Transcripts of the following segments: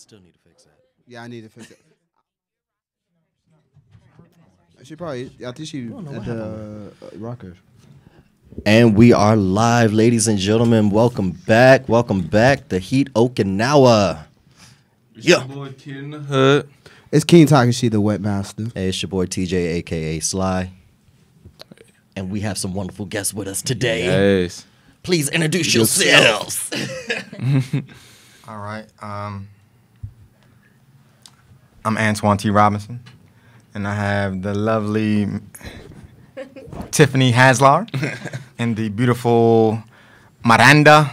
Still need to fix that. Yeah, I need to fix it. She probably, I think she at the Rockers. And we are live, ladies and gentlemen. Welcome back. Welcome back to Heat Okinawa. Yeah. Boy, Kid in the Hood. It's King Takashi, the wet master. Hey, it's your boy TJ, a.k.a. Sly. And we have some wonderful guests with us today. Yes. Please introduce yourselves. All right. I'm Antoine T. Robinson, and I have the lovely Tiffany Haslar and the beautiful Miranda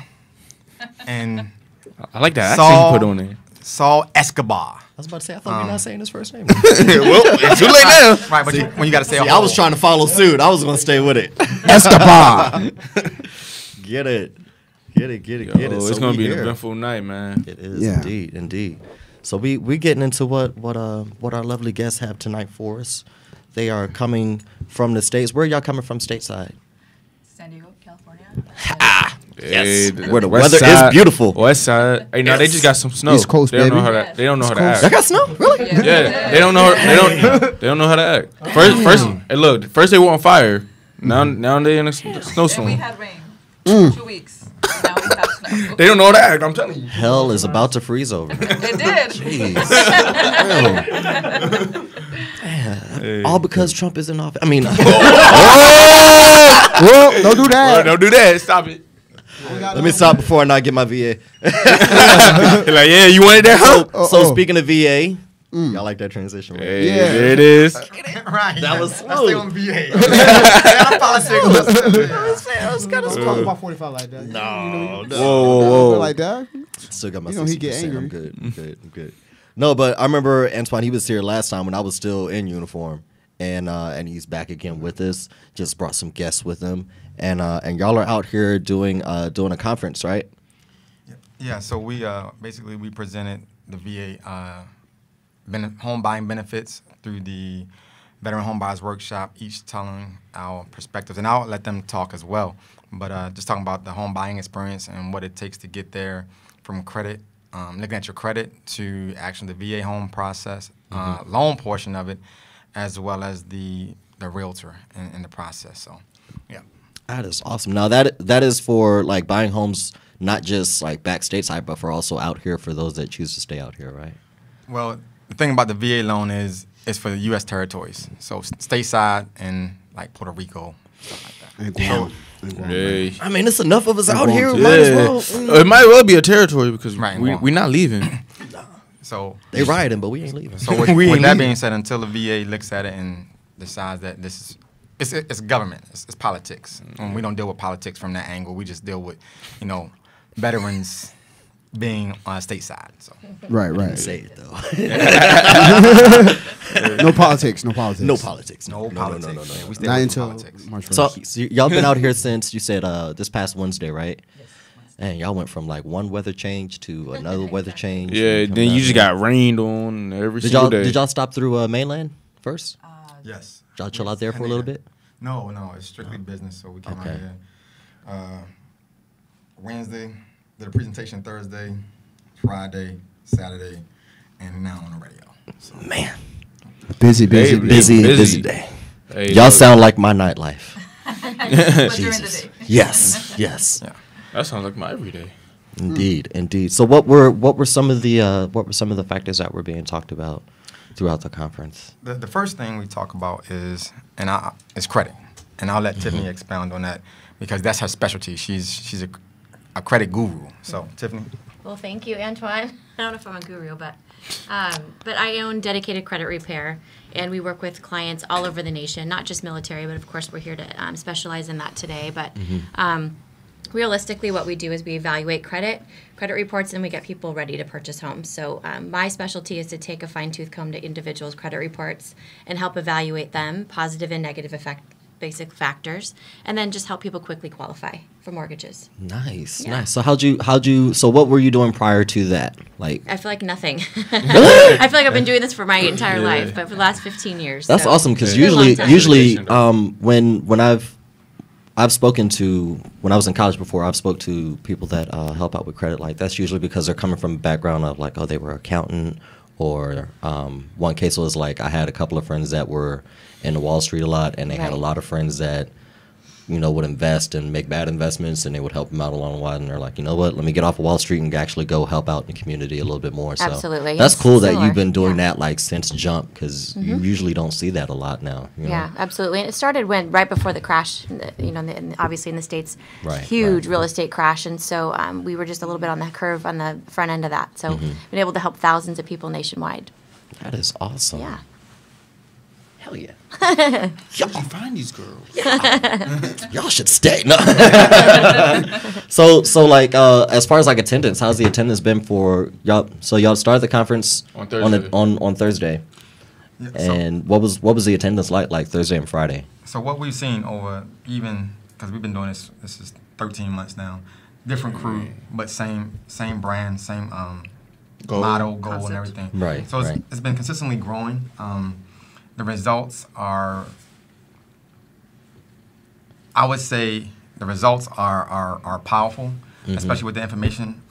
and I like that Saul, accent you put on there. Saul Escobar. I was about to say, I thought we were not saying his first name. Well, it's too late now. Right, but when you got to say I was trying to follow suit. I was going to stay with it. Escobar. Get it. Get it. It's So going to be here. an eventful night, man. It is Yeah. indeed. So we getting into what our lovely guests have tonight for us. They are coming from the States. Where are y'all coming from stateside? San Diego, California. Yes. Hey, Where the west weather side, is beautiful. West side. Hey, no, they just got some snow. East Coast, they don't know baby. how to. They don't know how to Y'all act. got snow? Really? Yeah, they don't know. They don't know how to act. First, hey, look. First they were on fire. Now they in a And we snowstorm. had rain 2 weeks. Now we have snow. They don't know how to act. I'm telling you. Hell is about to freeze over. It did. Jeez. Man, all because Trump is in office. I mean, Whoa, don't do that. Don't do that. Stop it. let me stop before I not get my VA. They're like, yeah, you wanted that, huh? So speaking of VA, y'all like that transition, right? Hey, Yeah. there it is. Right. That was Stay smooth. on VA. Politics. Talk about 45 like that. No, Whoa. Like that. Still got my You know, he 60%. get I'm angry. good. I'm good. No, but I remember Antoine. He was here last time when I was still in uniform, and he's back again with us. Just brought some guests with him, and y'all are out here doing a conference, right? Yeah, so we basically we presented the VA home buying benefits through the Veteran Home Buyers Workshop, each telling our perspectives, and I'll let them talk as well. But just talking about the home buying experience and what it takes to get there, from credit, looking at your credit, to actually the VA home process, loan portion of it, as well as the realtor in the process. So, yeah. That is awesome. Now that is for like buying homes, not just like back stateside, but for also out here for those that choose to stay out here, right? Well, the thing about the VA loan is it's for the U.S. territories, so stateside and like Puerto Rico, stuff like that. And Guam. Hey. I mean, it's enough of us out going here. to- Might as Yeah. well. It might well be a territory because Right, we're not leaving. So, They rioting, but we ain't leaving. so with, We with ain't that leaving. being said, until the VA looks at it and decides that this is it's government, it's politics, and we don't deal with politics from that angle. We just deal with, veterans being stateside. So, Right. Say it though. No politics. No politics. no politics. No. Man. We stay Not away from until politics. March 1st. So y'all been out here since you said this past Wednesday, right? Yes. And y'all went from like one weather change to another weather change. Yeah, and then you coming just out got rained on every Did single y'all day. did y'all stop through mainland first? Yes. Did y'all chill out there for a little bit? No, it's strictly business. So we came Okay. out here Wednesday, did a presentation Thursday, Friday, Saturday, and now on the radio. So, Man, busy. busy day. Hey, Y'all look, sound like my nightlife. But during the Jesus. day. Yes. yeah. that sounds like my everyday. Indeed. So what were some of the factors that were being talked about throughout the conference? The first thing we talk about is credit, and I'll let Tiffany expound on that because that's her specialty. She's a credit guru. So Tiffany. Well, thank you, Antoine. I don't know if I'm a guru, but I own Dedicated Credit Repair, and we work with clients all over the nation, not just military, but of course we're here to specialize in that today. But realistically, what we do is we evaluate credit reports, and we get people ready to purchase homes. So my specialty is to take a fine-tooth comb to individuals' credit reports and help evaluate them, positive and negative basic factors, and then just help people quickly qualify for mortgages. Nice. Yeah. So so what were you doing prior to that? Like, I feel like nothing. I feel like I've been doing this for my entire life, but for the last 15 years. that's so awesome because it's been a long time. usually when I've spoken to, when I was in college before, I've spoke to people that help out with credit. Like, that's usually because they're coming from a background of, like, oh, they were an accountant, or one case was, like, I had a couple of friends that were in Wall Street a lot, and they had a lot of friends that, you know, would invest and make bad investments, and they would help them out along the way. And they're like, you know what, let me get off of Wall Street and actually go help out in the community a little bit more. So Absolutely. that's cool that Similar. you've been doing that, like, since jump, because you usually don't see that a lot now. You know? Yeah, absolutely. And it started right before the crash, you know, obviously in the States, Right, huge right. real estate crash. And so we were just a little bit on the curve on the front end of that. So been able to help thousands of people nationwide. That is awesome. Yeah. Hell yeah. You can find these girls. Y'all should stay. No. So like, as far as like attendance, how's the attendance been for y'all? So y'all started the conference On Thursday. on Thursday, Yeah, so- and what was the attendance like Thursday and Friday? So what we've seen over, even because we've been doing this is 13 months now, different crew, but same brand, same Goal. model, goal, Concept. and everything. Right, So right. it's been consistently growing. The results are, I would say, the results are powerful, especially with the information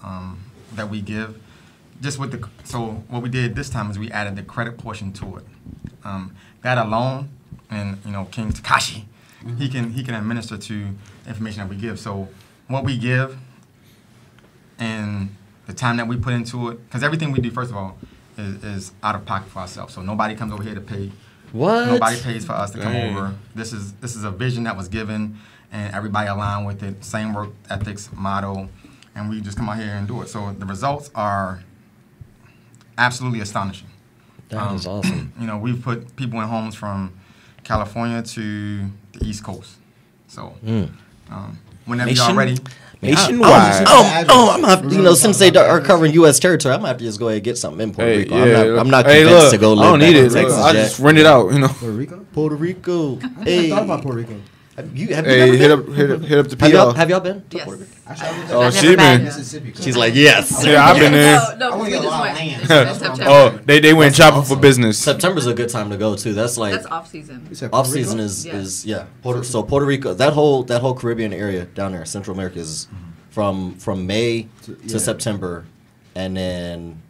that we give. Just with so what we did this time is we added the credit portion to it. That alone, and you know, King Takashi, he can administer to the information that we give. So what we give and the time that we put into it, because everything we do, first of all, is out of pocket for ourselves. So nobody comes over here to pay. What? Nobody pays for us to come Dang. over. This is a vision that was given, and everybody aligned with it. Same work ethics model, and we just come out here and do it. So the results are absolutely astonishing. That is awesome. You know, we've put people in homes from California to the East Coast. So whenever y'all ready. Nationwide. I'm gonna have, you know, since they are covering U.S. territory, I'm gonna have to just go ahead and get something in Puerto Hey, Rico. yeah. I'm not Hey, convinced look, to go I live don't back need in it. Texas I yet. just rent it out, you know. Puerto Rico? Puerto Rico. I Hey, thought about Puerto Rico. have you never Hey, been? hit up the Have y'all, PL. have y'all been to Yes. Puerto Rico? Actually, I was Oh, I've she never been. been. Mississippi. She's like, yes. Yeah, I've been there. No, I wanna we get a just lot of went land. in September. Oh, they went shopping for awesome. business. September's a good time to go too. That's like That's off season. You said off Puerto Rico? season is Yes. yeah. Puerto Rico, that whole Caribbean area down there, Central America is from May to Yeah. September, and then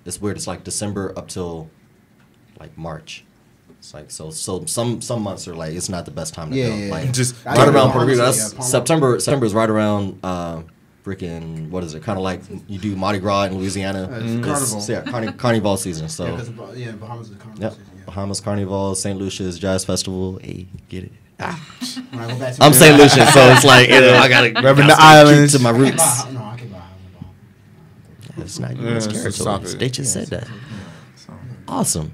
it's weird. It's like December up till like March. It's like so some months are like it's not the best time to Yeah, go. yeah, Like yeah. Just I right know around Palm Puerto Rico. City, That's yeah, Palm- September is right around freaking what is it? Kind of like you do Mardi Gras in Louisiana. It's Carnival. Yeah, Carnival season. So. Yeah, 'cause Bahamas is carnival Yep. season, yeah. Bahamas Carnival, St. Lucia's Jazz Festival. Hey, get it? When I go back to I'm St. Lucian, so it's like you know, I gotta Repping the keep islands. to my I can buy roots. a house. No, I can buy a house in Bahamas. It's not Yeah, U.S. it's just territory. solid. They just said that. So, Awesome.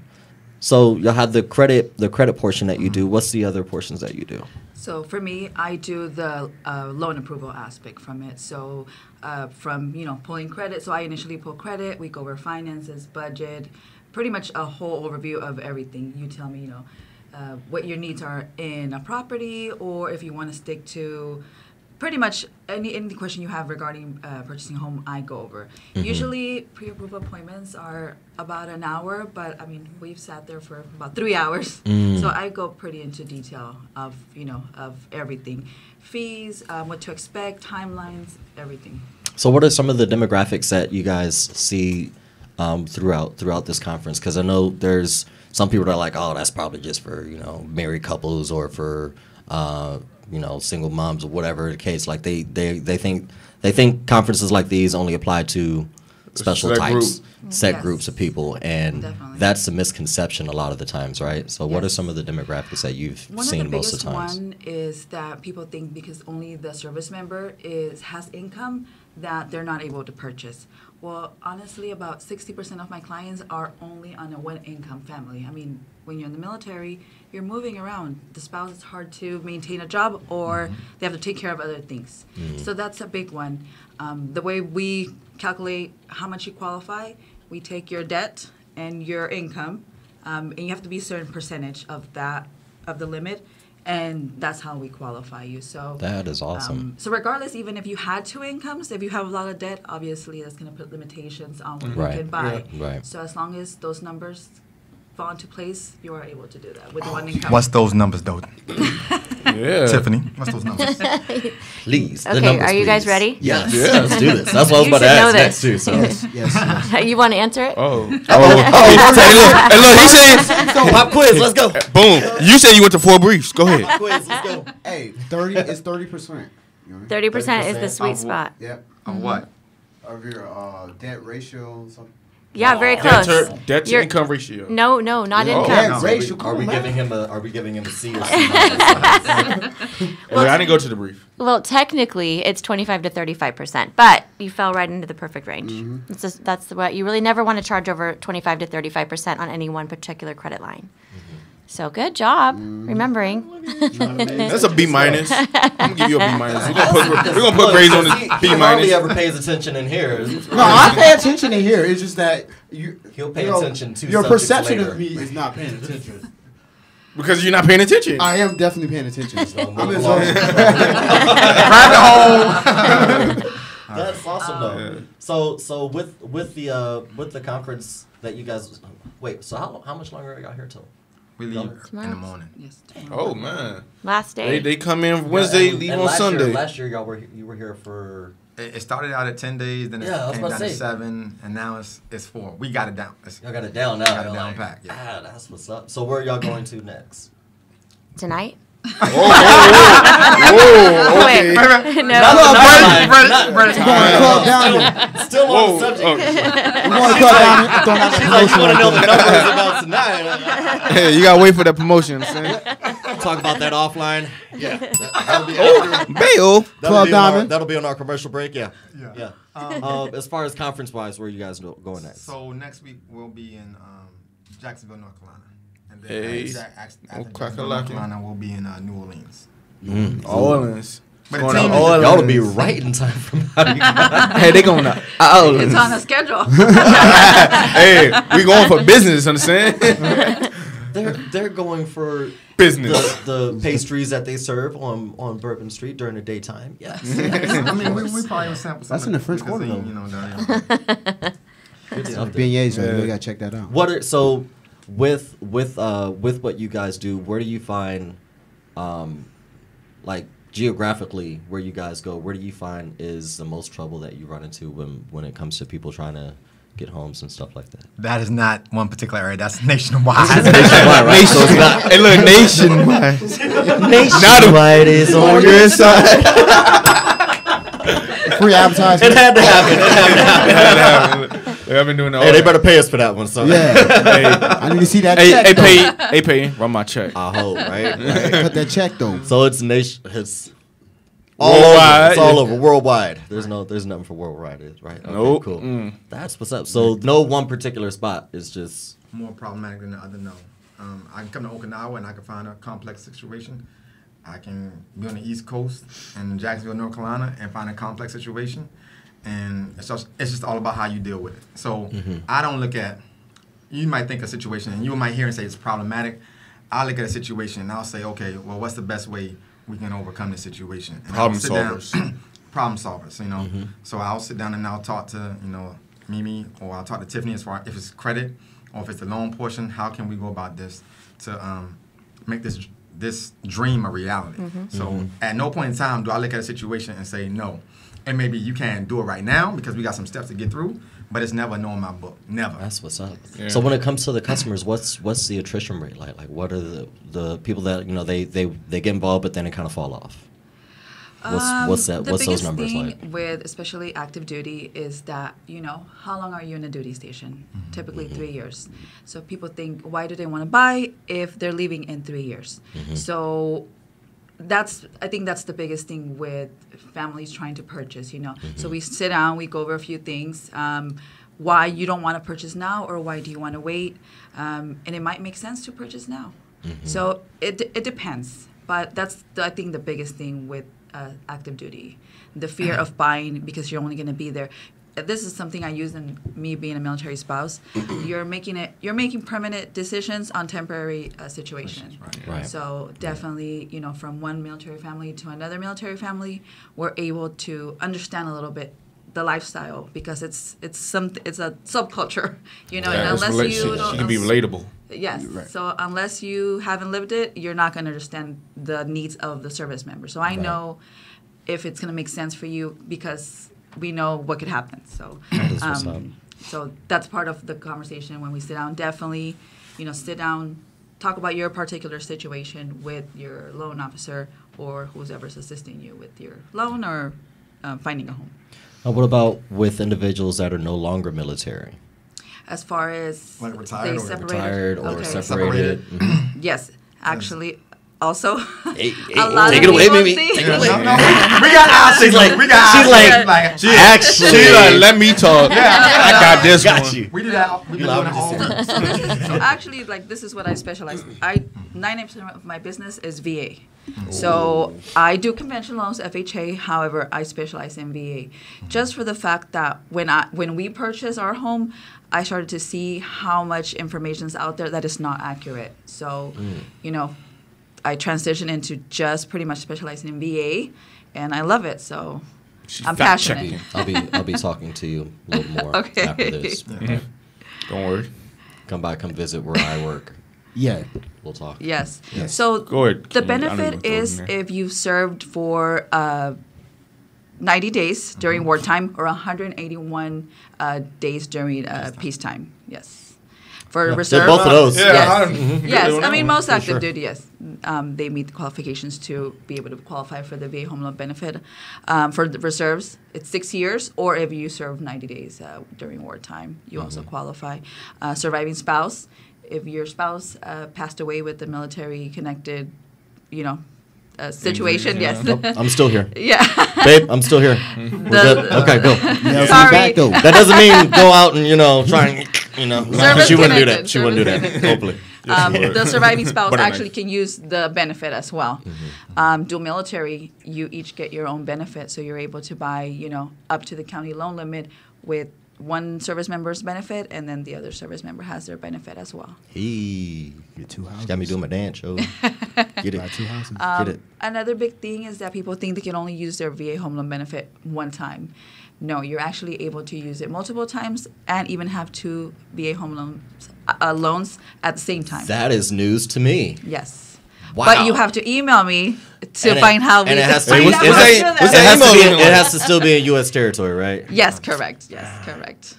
So you'll have the credit portion that you do. What's the other portions that you do? So for me, I do the loan approval aspect from it. So from, you know, pulling credit. So I initially pull credit. We go over finances, budget, pretty much a whole overview of everything. You tell me, you know, what your needs are in a property, or if you want to stick to pretty much any question you have regarding purchasing a home, I go over. Usually pre-approval appointments are about an hour, but I mean, we've sat there for about 3 hours. So I go pretty into detail of, you know, of everything. Fees, what to expect, timelines, everything. So what are some of the demographics that you guys see throughout this conference? Because I know there's some people that are like, oh, that's probably just for, you know, married couples or for you know, single moms or whatever the case. Like they think conferences like these only apply to special Select types, group. set Yes. groups of people, and Definitely. that's a misconception a lot of the times, right? So what are Yes. some of the demographics that you've One seen of the most of biggest the times? one is that people think because only the service member has income that they're not able to purchase. Well, honestly, about 60% of my clients are only on a one-income family. I mean, when you're in the military, you're moving around. The spouse is hard to maintain a job, or they have to take care of other things. So that's a big one. The way we calculate how much you qualify, we take your debt and your income, and you have to be a certain percentage of that, of the limit, and that's how we qualify you. So That is awesome. so regardless, even if you had two incomes, if you have a lot of debt, obviously that's going to put limitations on what Right. you can buy. Yeah. Right. So as long as those numbers fall into place, you are able to do that with one income. What's those numbers, though? Yeah. Tiffany, what's those numbers? Please. the Okay, numbers, are you guys please. ready? Yes. Yeah. Let's do this. That's what I was You about to should know ask next this. too. So. Yes. You want to answer it? Oh. Oh. Hey, look, he said, Pop quiz. Let's go. boom. You said you went to 4 briefs. Go ahead. Pop quiz. Let's go. Hey, 30 is 30%. You know? 30% is the 30% sweet spot. Yep. On what? Of your debt ratio. Something. Yeah, very Debt close. to, debt to You're- income ratio. No, not Oh. income. Debt ratio. Are we come on, giving man. him a? Are we giving him a C or C? Hey, look, I didn't go to the brief. Well, technically, it's 25 to 35%, but you fell right into the perfect range. Mm-hmm. It's just, that's what you really never want to charge over 25 to 35% on any one particular credit line. So good job remembering. That's a B minus. I'm gonna give you a B minus. We're gonna put grades on this B He hardly minus. ever pays attention in here. No, I pay attention in here. It's just that He'll pay you know, attention to your subjects perception later. of me is not paying attention. Because you're not paying attention. I am definitely paying attention. I'm move in along. zone. That's awesome though. So with the conference that you guys wait. So how much longer are y'all here till? We leave in Tomorrow? the morning. Yes. Oh man, Last day. they come in Wednesday, And- leave and on last Sunday. Year, last year you were here for. It started out at 10 days, then it Yeah, I was came about down to to say. 7, and now it's 4. We got it down. Y'all got it down now. Got it Y'all down like, pat, yeah. Ah, that's what's up. So where are y'all going to next? Tonight? Whoa, Wait. okay. No. We're going to club down here. Still on Whoa, the subject. oh. We're going to club down here. Throwing out the She's like, you promotion want to know right the there. numbers about tonight? Hey, you gotta wait for that promotion. Talk about that offline. Yeah. That'll be Bail. Club Diamond. That'll be on our commercial break. Yeah. Yeah. As far as conference wise, where are you guys going next? So next week we'll be in Jacksonville, North Carolina. And then Hey. after Oh, Jacksonville, North crack-a-lackin'. Carolina, we'll be in New Orleans. Orleans. But Going the to team- Orleans. Y'all will be right in time from now. Hey, they going to It's Orleans. on the schedule. Hey, we going for business, understand? They're going for Business. the pastries that they serve on Bourbon Street during the daytime. Yes. I mean, we probably will sample some That's of in the French cuisine, Quarter, though. you know, down there. Good stuff there. Beignets, so you got to check that out. What are so with what you guys do? Where do you find, like geographically, where you guys go? Where do you find is the most trouble that you run into when it comes to people trying to get homes and stuff like that? That is not one particular area. That's nationwide. Nationwide, right? So it's not Hey, look, nationwide. nationwide is on your side. Free advertising. It had to happen. I've been doing that. Hey, they better pay us for that one. So Yeah. Hey, I need to see that hey, check. hey, though. pay, run my check. I hope, right? Cut that check, though. So it's nation. It's all Worldwide. over. It's all over. Worldwide. There's nothing for worldwide, right? Okay, Nope. Cool. Mm. That's what's up. So no one particular spot. It's just More problematic than the other, no. I can come to Okinawa and I can find a complex situation. I can be on the East Coast in Jacksonville, North Carolina, and find a complex situation. And it's just all about how you deal with it. So I don't look at, you might think a situation, and you might hear and say it's problematic. I look at a situation and I'll say, okay, well, what's the best way we can overcome this situation? And I'll Problem sit down- solvers. problem solvers, you know. So I'll sit down and I'll talk to, you know, Mimi, or I'll talk to Tiffany as far if it's credit or if it's the loan portion. How can we go about this to make this dream a reality? So at no point in time do I look at a situation and say no. And maybe you can't do it right now because we got some steps to get through, but it's never a no in my book. Never. that's what's up. Yeah. So when it comes to the customers, what's the attrition rate like? Like what are the people that they get involved but then it kind of fall off? What's that? The What's those biggest numbers thing like? with especially active duty is that, how long are you in a duty station? Typically 3 years. So people think, why do they want to buy if they're leaving in 3 years? So I think that's the biggest thing with families trying to purchase, So we sit down, we go over a few things, why you don't want to purchase now or why do you want to wait? And it might make sense to purchase now. So it depends. But that's, I think, the biggest thing with active duty. The fear of buying because you're only going to be there. This is something I use in me being a military spouse. You're making permanent decisions on temporary situations. Right. So definitely, from one military family to another military family, we're able to understand a little bit the lifestyle, because it's a subculture, and Yeah, unless you she can be relatable. Yes. So unless you haven't lived it, you're not going to understand the needs of the service member. So I know if it's going to make sense for you, because we know what could happen. So, so that's part of the conversation when we sit down. Definitely, sit down, talk about your particular situation with your loan officer or whoever's assisting you with your loan or finding a home. What about with individuals that are no longer military? As far as Like retired or Retired or Okay. separated? Yes, actually, also Hey, a lot take of it away, people Mimi. think- Take it away. No, we got our signal. like- We got she's our like- signal. She Actually, like, let me talk. I got this got one. you. We do that. We do allowed that me to all. So actually, this is what I specialize. 90% of my business is VA. So I do conventional loans, FHA. However, I specialize in VA, just for the fact that when we purchased our home, I started to see how much information is out there that is not accurate. So, I transitioned into just pretty much specializing in VA, and I love it. So I'm passionate. I'll be talking to you a little more Okay. after this. Don't worry. Come visit where I work. Yeah. We'll talk. Yes. Yes. So Go ahead. the I don't even benefit throw it in is there. if you've served for 90 days during wartime or 181 days during peacetime. Yes. For reserve. Both of those. Yeah, Yes. I don't- Yes. I mean, most active sure. duty, yes. They meet the qualifications to be able to qualify for the VA home loan benefit. For the reserves, it's 6 years, or if you serve 90 days during wartime, you also qualify. Surviving spouse, if your spouse passed away with the military-connected, situation, Yeah. yes. Nope, I'm still here. Yeah. Babe, I'm still here. We're good. Okay, go. Yeah, Sorry. back though. That doesn't mean go out and, try and, Service she wouldn't do connected. that. She wouldn't do that, Service hopefully. The surviving spouse Butter actually knife. can use the benefit as well. Dual military, you each get your own benefit, so you're able to buy, up to the county loan limit with one service member's benefit, and then the other service member has their benefit as well. He Get 2 houses. got me doing my dance show. Get Buy it. 2 houses. Get it. Another big thing is that people think they can only use their VA home loan benefit one time. No, you're actually able to use it multiple times and even have 2 VA home loans at the same time. That is news to me. Yes. Wow. But you have to email me to And it- find how we and it can has to- find what's- out what's what's that- in It there. has, to be, email it has to still be in U.S. territory, right? Yes, correct. Yes, correct.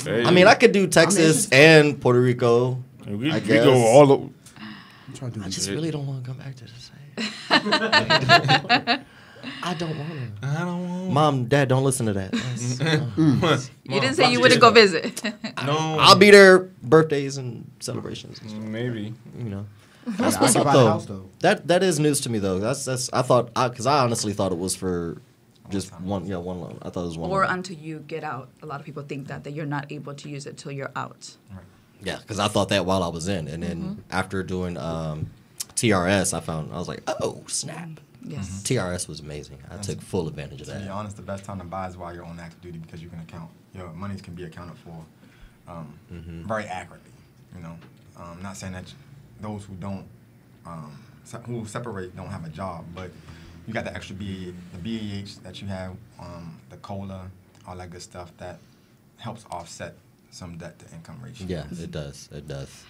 Hey, I mean, I could do Texas and Puerto Rico. we I go guess. all over. I'm trying to do I this. just really don't want to come back to the site. I don't want to. I don't want. Mom, Dad, don't listen to that. That's- You didn't say you wouldn't go visit. No. I'll be there birthdays and celebrations. And stuff, Maybe. That's I what's can up buy the though. house, though. That is news to me though. That's I thought because I honestly thought it was for just one loan. I thought it was one. Or loan. until you get out. A lot of people think that you're not able to use it till you're out. Yeah, because I thought that while I was in, and then after doing TRS, I was like, oh snap. Yes. TRS was amazing. I took full advantage of To be that. honest, the best time to buy is while you're on active duty because you can your monies can be accounted for very accurately. Not saying that those who don't, who separate don't have a job, but you got the extra the BAH that you have, the COLA, all that good stuff that helps offset some debt to income ratio. Yeah, it does. It does.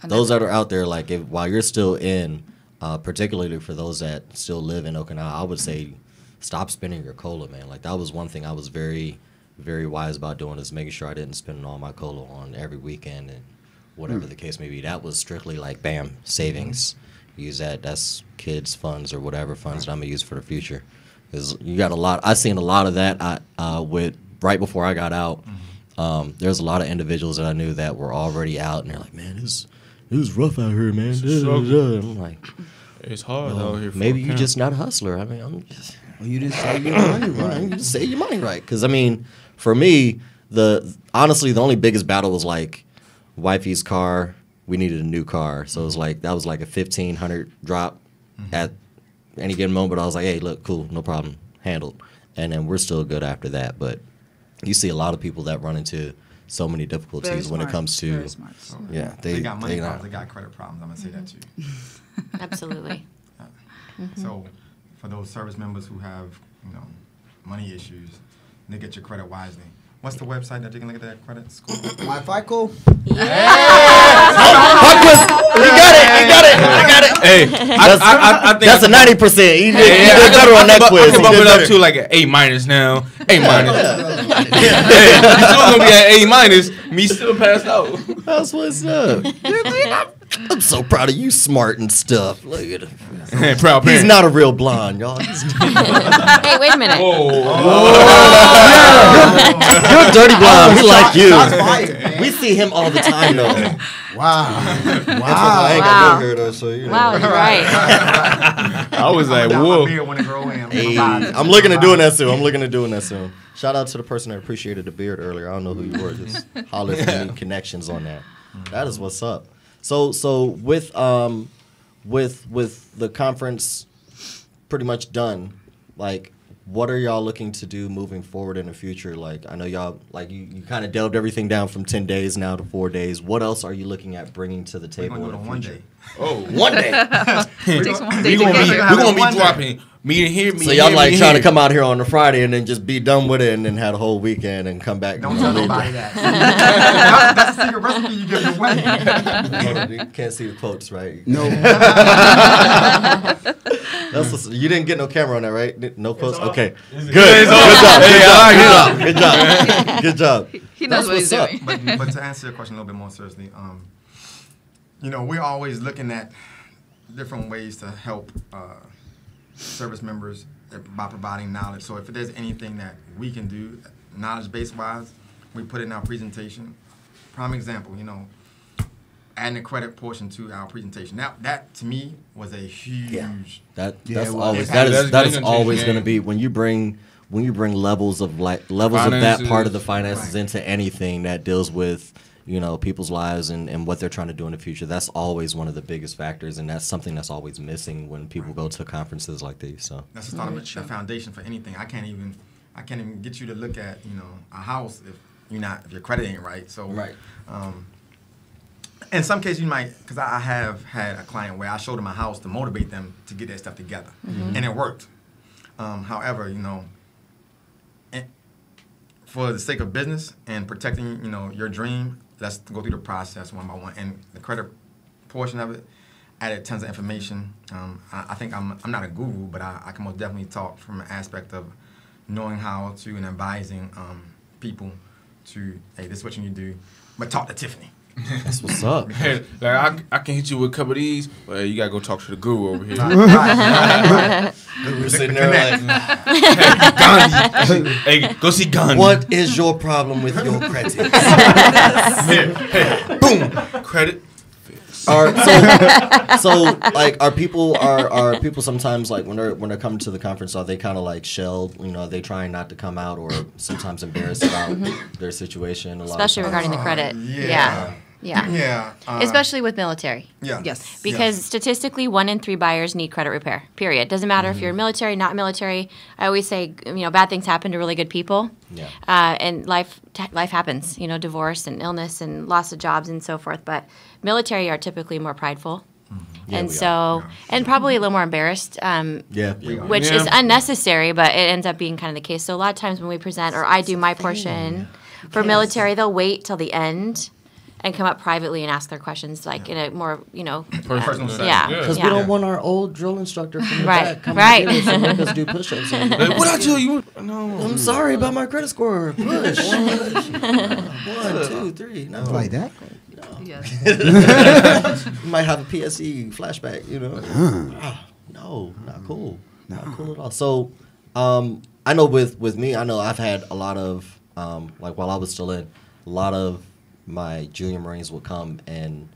And Those then- that are out there, like while you're still in, particularly for those that still live in Okinawa, I would say stop spending your COLA, man. Like that was one thing I was very, very wise about doing, is making sure I didn't spend all my COLA on every weekend and whatever the case may be. That was strictly like, bam, savings. Use that. That's kids' funds or whatever funds that I'm gonna use for the future. Because you got a lot. I seen a lot of that. With right before I got out. There's a lot of individuals that I knew that were already out, and they're like, man, it was rough out here, man. I'm like, It's hard out here. maybe you're just not a hustler. I mean, I'm just. Well, you didn't say your money You right. just say your money right. Because, I mean, for me, honestly, the only biggest battle was like wifey's car. We needed a new car. So it was like, that was like a $1,500 drop at any given moment. But I was like, hey, look, cool, no problem, handled. And then we're still good after that. But you see a lot of people that run into so many difficulties Very when it smart. comes to, Very smart. yeah, They got money they problems, not. they got credit problems. I'm gonna say that too. Absolutely. So, for those service members who have, money issues, to get your credit wisely. What's the website that you can look at that credit score? My FICO. You got it. Hey, I think That's a 90%. You did better on that quiz. I can bump it up to like an A- now. A-. Hey, you still gonna be at A-. Me still passed out. That's what's up. I'm so proud of you, smart and stuff. Look at him. Proud He's parent. not a real blonde, y'all. Hey, wait a minute. You're a dirty blonde. We like you. Shots fired, man. We see him all the time, though. Wow. I ain't got no hair, though, so you know. Wow, you're right. I was like, My whoa. beard when it grow in. Hey, I'm looking at doing that soon. Shout out to the person that appreciated the beard earlier. I don't know who you were. Just holler if you need connections on that. That is what's up. So with the conference pretty much done, like, what are y'all looking to do moving forward in the future? Like, I know y'all, like, you kind of delved everything down from 10 days now to 4 days. What else are you looking at bringing to the We're table gonna in do the it on future? 1 day. Oh, 1 day. Takes one We're day to gonna get be, here. we gonna be One day. dropping meeting here, meeting So y'all here, like meeting trying to here. come out here on a Friday and then just be done with it and then have a whole weekend and come back. Don't tell nobody that. That's a secret recipe you give away. You can't see the quotes, right? No. You didn't get no camera on that, right? No quotes? Okay. Good. It's all- Good job. He knows what he's what's doing. But to answer your question a little bit more seriously, we're always looking at different ways to help service members by providing knowledge. So if there's anything that we can do, knowledge-based wise, we put it in our presentation. Prime example, adding the credit portion to our presentation. That to me was a huge. That's well, always that's that is gonna always change going to the be when you bring levels of that part of the finances into anything that deals with people's lives and what they're trying to do in the future. That's always one of the biggest factors, and that's something that's always missing when people go to conferences like these. So That's the start of the foundation for anything. I can't even get you to look at a house if your credit ain't right. So in some cases you might, because I have had a client where I showed them a house to motivate them to get that stuff together, and it worked. However, for the sake of business and protecting your dream, let's go through the process one by one. And the credit portion of it added tons of information. I think I'm not a guru, but I can most definitely talk from an aspect of knowing how to and advising people to, hey, this is what you need to do, but talk to Tiffany. that's what's up. Hey, like I can hit you with a couple of these, but you gotta go talk to the guru over here. We're sitting there like, Gandhi. Hey, go see Gandhi. what is your problem with your credit? Hey, boom, credit. Are people sometimes like when they're coming to the conference, are they kind of like shelled? Are they trying not to come out or sometimes embarrassed about their situation? Especially regarding the credit. Yeah. Yeah. Especially with military. Yeah. Yes. Because statistically, 1 in 3 buyers need credit repair. Period. Doesn't matter if you're military, not military. I always say, bad things happen to really good people. Yeah. And life happens. Divorce and illness and loss of jobs and so forth. But military are typically more prideful, and we so and probably a little more embarrassed. Which is unnecessary, but it ends up being kind of the case. So a lot of times when we present, or I do my portion for military, they'll wait till the end and come up privately and ask their questions, like in a more, Personal setting. yeah. Because we don't want our old drill instructor from the Right, back coming right. to us and make us do push-ups. Like, what I tell you? No. I'm sorry about my credit score. Push. 1, 2, 3. No. Like that? Yes. You might have a PSE flashback, No, not cool. Not cool at all. So, I know with me, I've had a lot of, while I was still in, a lot of my junior Marines would come and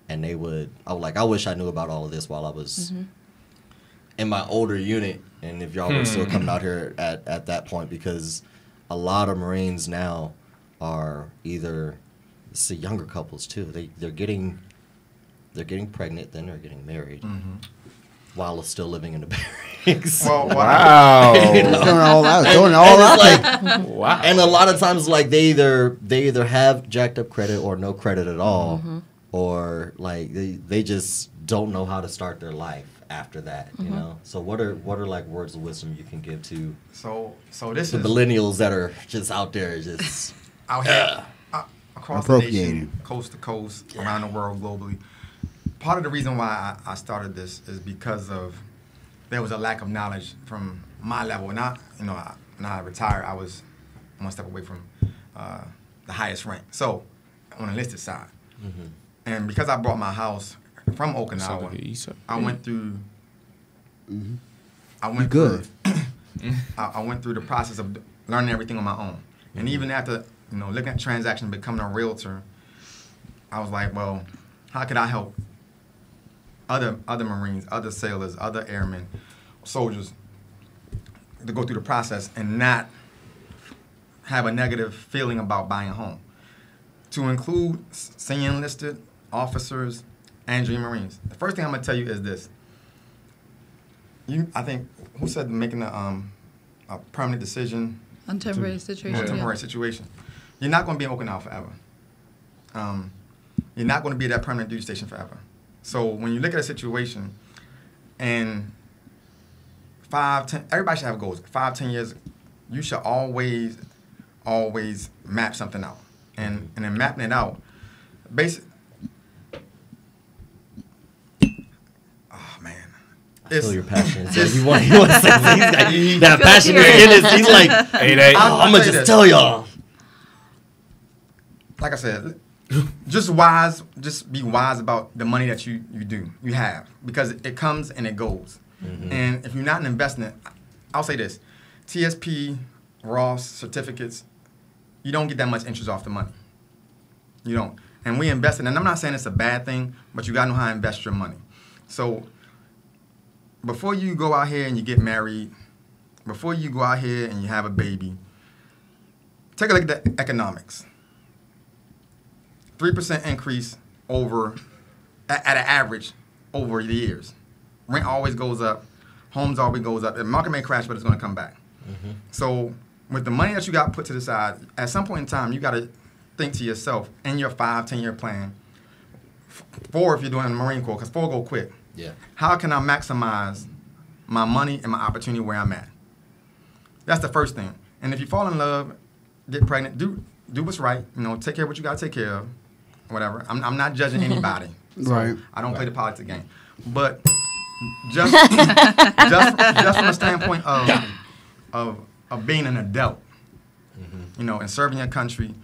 I wish I knew about all of this while I was in my older unit, and if y'all were still coming out here at that point, because a lot of Marines now are either, it's the younger couples too, they're getting pregnant, then they're getting married while still living in the barracks. Well, Wow. Throwing it all out. Throwing it all out. Wow. And a lot of times, like, they either have jacked up credit or no credit at all, or like they just don't know how to start their life after that, you know. So what are like words of wisdom you can give to So this the is millennials that are just out there, just out here across the nation, coast to coast, around the world, globally. Part of the reason why I started this is because of there was a lack of knowledge from my level. Not, when I retired, I was one step away from the highest rank. So on the enlisted side, and because I brought my house from Okinawa, I went through. I went through. I went through the process of learning everything on my own, and even after looking at transactions, becoming a realtor, I was like, well, how could I help other Marines, other sailors, other airmen, soldiers to go through the process and not have a negative feeling about buying a home? To include senior enlisted officers and Dream Marines. The first thing I'm gonna tell you is this. I think who said making a permanent decision On temporary situation. on a temporary situation. You're not gonna be in Okinawa forever. You're not gonna be at that permanent duty station forever. So when you look at a situation and 5, 10, everybody should have goals. 5, 10 years, you should always map something out. And in mapping it out, oh man. I feel your passion. You want to say that passion in it. He's like, hey, I'm going to just tell y'all. Like I said, just be wise about the money that you have, because it comes and it goes. And if you're not investing it, I'll say this, TSP, Ross, certificates, you don't get that much interest off the money. You don't. And we invest in it, and I'm not saying it's a bad thing, but you got to know how to invest your money. So before you go out here and you get married, before you go out here and you have a baby, take a look at the economics. 3% increase at an average over the years. Rent always goes up. Homes always goes up. The market may crash, but it's going to come back. So with the money that you got put to the side, at some point in time, you got to think to yourself in your 5, 10-year plan, 4 if you're doing the Marine Corps, because 4 go quick. Yeah. How can I maximize my money and my opportunity where I'm at? That's the first thing. And if you fall in love, get pregnant, do what's right. Take care of what you got to take care of. Whatever. I'm not judging anybody. So Right. I don't play the politics game. But just from a standpoint of being an adult, and serving your country,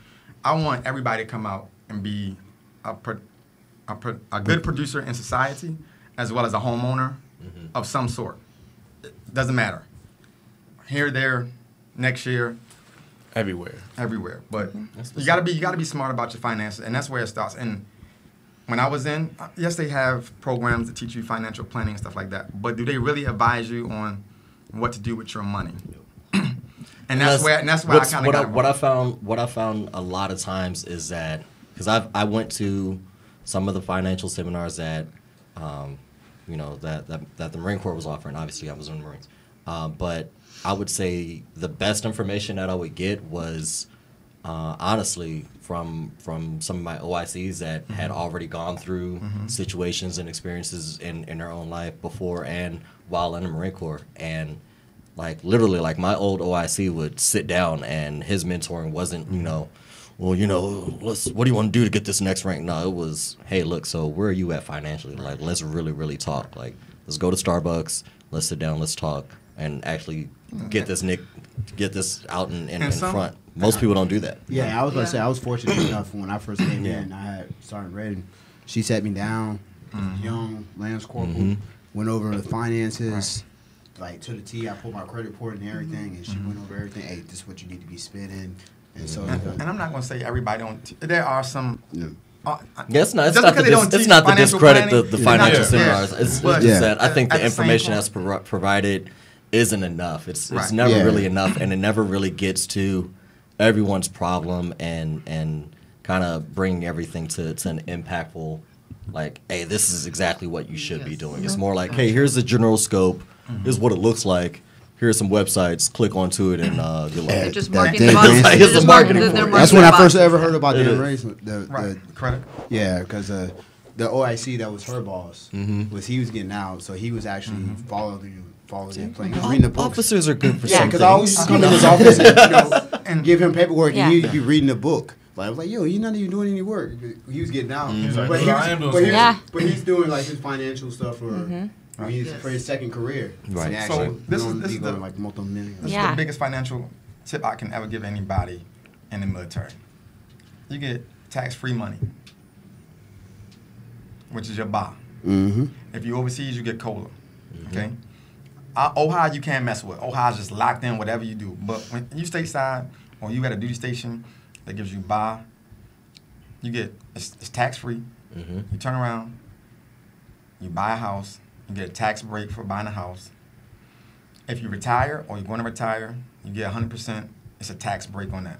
I want everybody to come out and be a good producer in society, as well as a homeowner of some sort. It doesn't matter. Here, there, next year. Everywhere. But you gotta be smart about your finances, and that's where it starts. And when I was in, yes, they have programs that teach you financial planning and stuff like that. But do they really advise you on what to do with your money? And that's why I kind of got what I found a lot of times is that, because I went to some of the financial seminars that that the Marine Corps was offering. Obviously, I was in the Marines, but I would say the best information that I would get was honestly from some of my OICs that had already gone through situations and experiences in their own life before and while in the Marine Corps. And literally, my old OIC would sit down, and his mentoring wasn't, what do you want to do to get this next rank? No, it was, hey, look, so where are you at financially? Let's really, really talk. Let's go to Starbucks, let's sit down, let's talk, and actually get this out in front. Most people don't do that. Yeah, I was going to say, I was fortunate enough when I first came in, I had Sergeant Redden. She sat me down, young Lance Corporal, went over the finances, to the T. I pulled my credit report and everything, and she went over everything. Hey, this is what you need to be spending. And so, and I'm not going to say everybody don't. There are some. It's not to discredit the financial seminars. It's just that I think the information that's provided isn't enough. It's never really enough, and it never really gets to everyone's problem and kind of bringing everything to an impactful, hey, this is exactly what you should be doing. It's more hey, here's the general scope. This is what it looks like. Here's some websites. Click onto it, and you're just marketing. That's when I first ever heard about the credit. Credit. Yeah, because the OIC that was her boss was he was getting out, so he was actually following him, playing, reading the books. Officers are good for Yeah, some because I always things. come in his office and, and give him paperwork, Yeah. and he'd be reading the book. But I was like, yo, you're not even doing any work. He was getting out. like, But, "Well, I am doing but, Yeah. but he's doing like his financial stuff for, for his second career. Right. And So actually, this going is the like multi-million. This is Yeah. the biggest financial tip I can ever give anybody in the military. You get tax-free money, which is your bar. Mm-hmm. If you're overseas, you get COLA. Okay? Ohio, you can't mess with. Ohio's just locked in, whatever you do. But when you stateside or you at a duty station that gives you bar, you get, it's tax-free. You turn around, you buy a house, you get a tax break for buying a house. If you retire or you're going to retire, you get 100%. It's a tax break on that.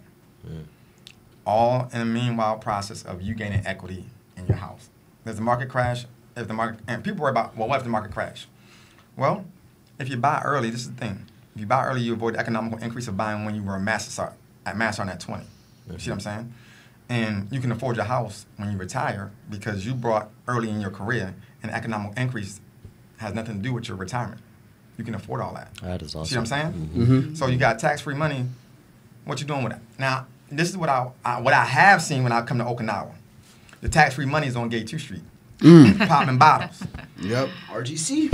All in the meanwhile process of you gaining equity in your house. There's a market crash. If the market, and people worry about, well, what if the market crash? Well, if you buy early, this is the thing. If you buy early, you avoid the economical increase of buying when you were a master sergeant at 20. You see what I'm saying? And you can afford your house when you retire because you bought early in your career, and the economic increase has nothing to do with your retirement. You can afford all that. That is awesome. See what I'm saying? So you got tax-free money. What you doing with it? Now, this is what I have seen when I come to Okinawa. The tax-free money is on Gate 2 Street. Popping bottles. Yep. RGC.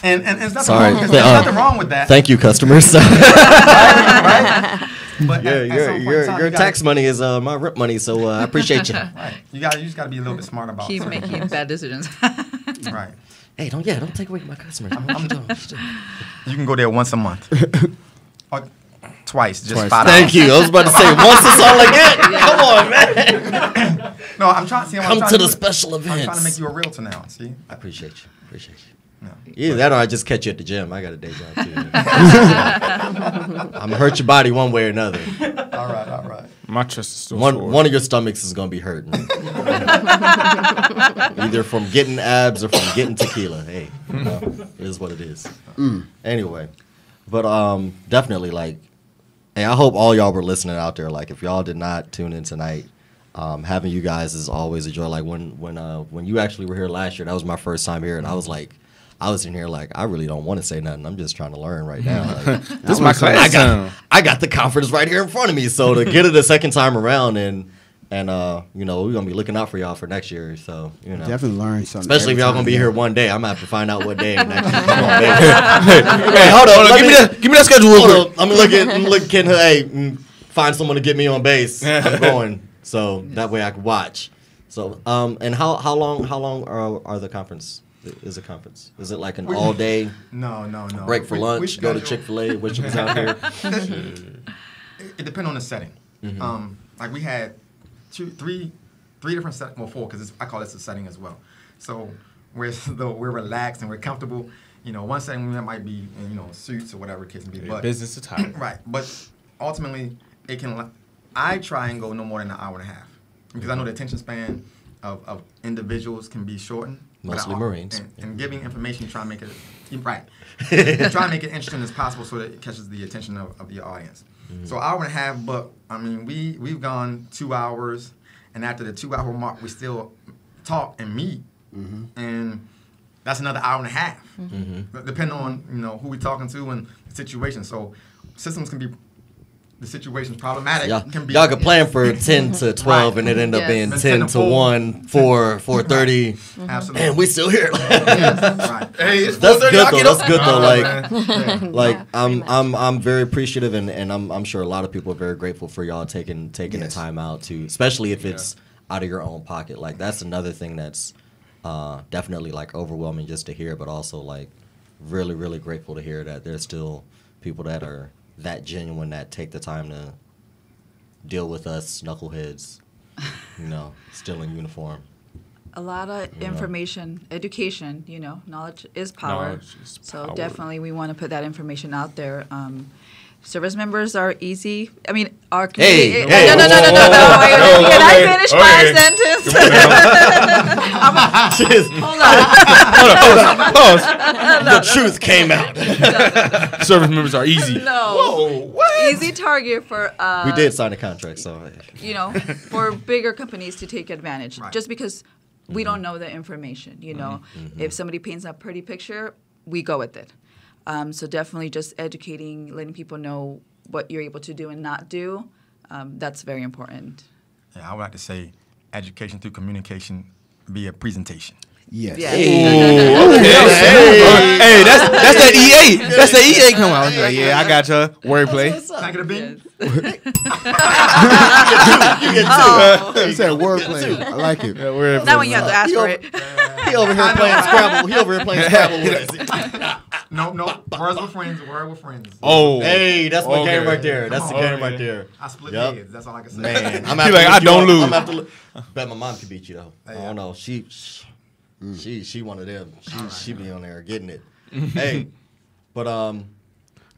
And there's nothing, Sorry. there's nothing wrong with that. Thank you, customers. Right? But Yeah, at some point in your time, your you gotta- tax money is my rent money, so I appreciate you. Right. You just got to be a little bit smart about Keep certain making things. bad decisions. Right. Hey, don't take away my customers. You can go there once a month. Or twice, just $5. Thank you. I was about to say once is all I get. Come on, man. No, I'm trying. See, Come to the special I'm trying to make events. you a realtor now. See. I appreciate you. Appreciate you. No. Either that or I just catch you at the gym. I got a day job too. I'm gonna hurt your body one way or another. All right. My chest is still sore. One of your stomachs is gonna be hurting. Either from getting abs or from getting tequila. Hey, it is what it is. Anyway, but definitely like, hey, I hope all y'all were listening out there. Like, if y'all did not tune in tonight, having you guys is always a joy. Like when you actually were here last year, that was my first time here, and I was like, I was in here like, I really don't want to say nothing. I'm just trying to learn right now. Like, This is my class time. I got the conference right here in front of me. So to get it a second time around and you know, we're gonna be looking out for y'all for next year. So, you know, Definitely learn something. especially if y'all every gonna be time. here one day, I'm gonna have to find out what day and actually come on, baby. Hey, hold on, Give me that schedule real hold quick. on. I'm looking. Hey, find someone to get me on base. I'm going, so that way I can watch. So, and how long are the conference? Is a conference? Is it like an all day No. break for We lunch? Go to schedule- Chick-fil-A, which was out here. It depends on the setting. Like we had three different settings. Well, four, because I call this a setting as well. So we're relaxed and we're comfortable. You know, one setting we might be in, you know, suits or whatever the case may be. But Business attire. right. But ultimately, I try and go no more than an hour and a half because I know the attention span of individuals can be shortened. Mostly Marines. And giving information, try to make it right. Try to make it interesting as possible so that it catches the attention of the audience. So hour and a half, but I mean we've gone 2 hours, and after the 2 hour mark, we still talk and meet, and that's another hour and a half, depending on who we're talking to and the situation. So systems can be. The situation's problematic. Y'all could plan for 10 to 12 and it end up being 10 to 1, 4, 4:30. Absolutely. And we still here. Right. Hey, it's That's 4:30, good I'll though. get That's up. good though. Yeah. Like I'm very appreciative and I'm sure a lot of people are very grateful for y'all taking the time out to, especially if it's out of your own pocket. Like that's another thing that's definitely like overwhelming just to hear, but also like really, really grateful to hear that there's still people that are that genuine that take the time to deal with us knuckleheads, still in uniform. A lot of information, education, knowledge is power. Knowledge is So power. definitely we want to put that information out there. Service members are easy. I mean, our community. Hey, No. hey, Wait, can I finish my okay. sentence? Hold on. The truth came out. Service members are easy. No. Easy target for We did sign a contract, so for bigger companies to take advantage. Right. Just because We don't know the information, you know. If somebody paints a pretty picture, we go with it. So definitely just educating, letting people know what you're able to do and not do. That's very important. Yeah, I would like to say education through communication via presentation. Yes. Yeah. Hey, that's that EA. That's the EA come out. Like, yeah, I got your wordplay. Can I get a bean? He said wordplay. I like it. Not when you have to ask for it. He over here playing Scrabble. He over here playing Scrabble with us. No. Words with friends. Word with friends. Oh, Hey, that's my Okay. game right there. That's the Come on, game right man. there. I split Yup. heads. That's all I can say. Man, I'm He like, I don't lose. Bet my mom can beat you though. I Yeah. don't know. She one of them. She be on there getting it. Hey, but I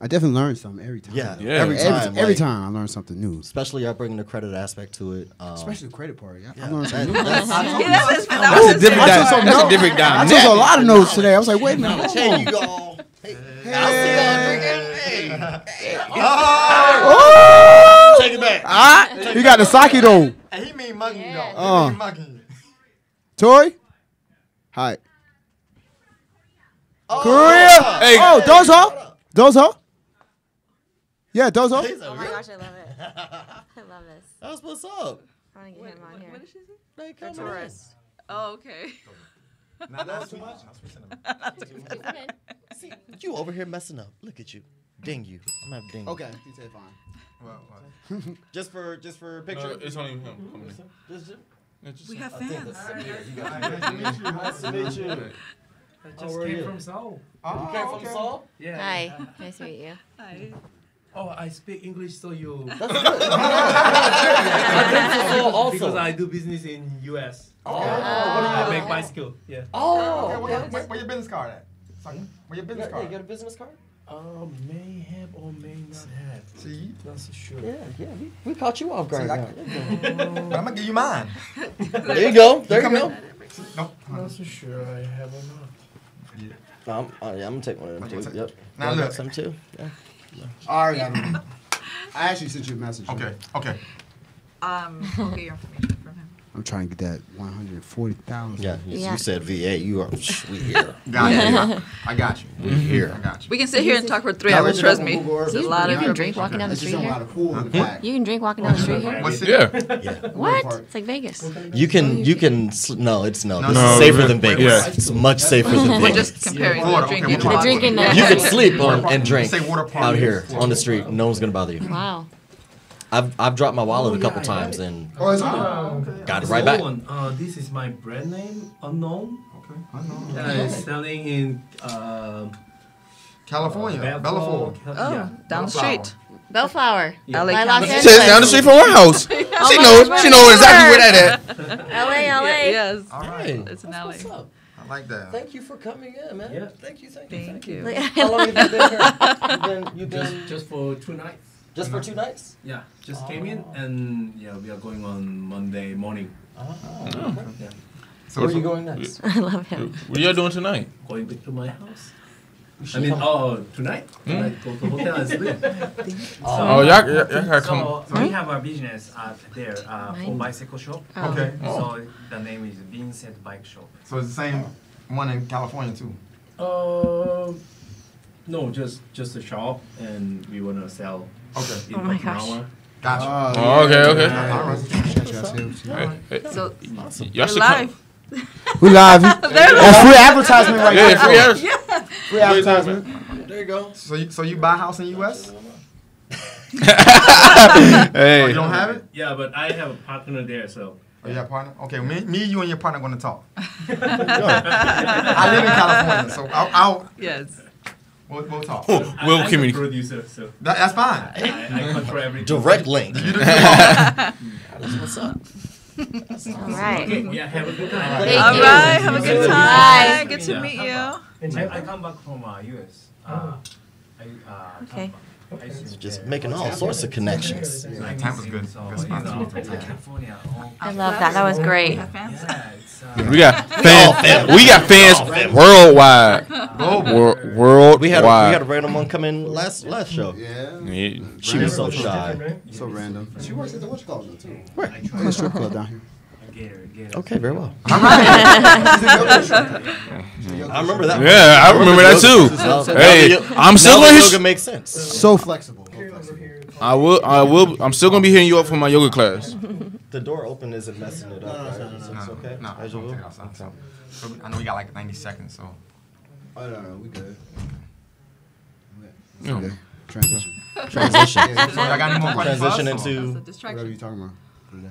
definitely learn something every time. yeah, Yeah. every time, Every like, time I learn something new. especially y'all bringing the credit aspect to it. Especially the credit part. I yeah, learned something new. that's that's a different I took some that's a notes. different I dynamic. took a lot of notes today. I was like, wait a minute. Hey, you go. Hey, I see y'all drinking. Hey. Oh! Take it back. He got the sake though. Hey, he mean mugging you, Yeah. though. He mean mugging you. Toy? Hi. Korea. Hey. Oh, Dozo? Dozo? Yeah, Dozo. Oh my gosh, I love it. I love this. That's what's up. I want to get him on here. What did she say? They come in. Taurus. Oh, okay. Not too much. See, you over here messing up. Look at you. Ding you. I'm gonna have ding. Okay, he said fine. Well, Just for picture. It's only him. We have fans. Nice to meet you. I just came from Seoul. You came from Seoul? Yeah. Hi, nice to meet you. Hi. Oh, I speak English, so you. Also. Because I do business in U.S. Oh. I make bicycle. Yeah. Oh. where your business card at? Sorry, where your business You card? got a business card? May have or may not have. See? Not so sure. Yeah. We caught you off guard. But I'm gonna give you mine. There you go. There you go. No. Not so sure I have or not. I'm gonna take one of them too. Yep. Now I got look. some too. Yeah. I already got him. I actually sent you a message. Okay. Okay, your information from him. I'm trying to get that 140,000. Yeah. Yeah. You said VA. You are. We here. Got you. I got you. We here. I got you. We can sit here and talk for 3 Can I hours, look it up trust on me. Google Earth? It's a You, lot you of can information. drink walking down the It's just street a lot here. of pool in the back. You can drink walking down the street here. What's it? Yeah. Yeah. What? It's like Vegas. You can. No. This No, is no. safer than Wait, Vegas. wait. It's much safer than We're Vegas. just comparing Water, the okay, drinking water. and The drinking. You can sleep and drink Say water park. out here on the street. No one's gonna bother you. Wow. I've dropped my wallet a couple times and Oh, it's on. got it right back. This is my brand name, Unknown. Okay. I know. It's selling in California. Bellaford. Oh, down the street. Bellflower. Yeah. LA By Los County. Angeles. Says down the street from our house. She knows exactly where that at. LA. Yes. All right. Hey, It's in LA. what's up? I like that. Thank you for coming in, man. Yeah. Thank you. Thank you. How long have you been here? You've been Just for 2 nights. just for 2 nights? Yeah, just came in and yeah, we are going on Monday morning. Yeah, So, Where are you going next? I love him. What y'all doing tonight? going back to my house. I mean, tonight? Tonight, go to hotel and sleep. Oh, y'all gotta come. So we have a business there for Mine? bicycle shop. Oh. Okay. So the name is Vincent Bike Shop. So it's the same one in California too. No, just a shop, and we wanna sell. Okay. In Oh my Okinawa. Gotcha. Oh, okay. All right. Hey, hey, So y'all you're should live. come. We live. That's free advertisement right Yeah, there. free hours. Free advertisement. There you go. So you buy a house in the U.S.? Hey. You don't have it? Yeah, but I have a partner there, so. Oh, you have a partner? Okay, me, you, and your partner going to talk. I live in California, so we'll talk. We'll I'm the communicate. producer, so That's fine. I control everything. Direct link. That's what's up. All right. Okay, yeah, have a good time. Thank All you. right, have a good time. Bye. Good to meet you. I come back from US. Okay. Just making all sorts of connections. Tampa's good. Good spot. California. I love that. That was great. Have fans? Yeah, it's We got fans. We got fans worldwide. Worldwide. We had a random one come in last show. Yeah. Yeah. She was so shy. So random. She works at the what's called too. Right. In the strip club down here. Gator. Okay, very well. All right. I remember that. Yeah, I remember that too. Hey, I'm still Now gonna the hit. yoga makes sense. So flexible. I will. I'm still gonna be hitting you up for my yoga class. The door open isn't messing it up. Right? So it's okay. No, As you don't will. take it outside. So I know we got like 90 seconds, so. Oh, no, we good. Yeah. Okay. Transition. Transition. So y'all got any more questions for us, Transition or- into. Whatever Distraction. you talking about today.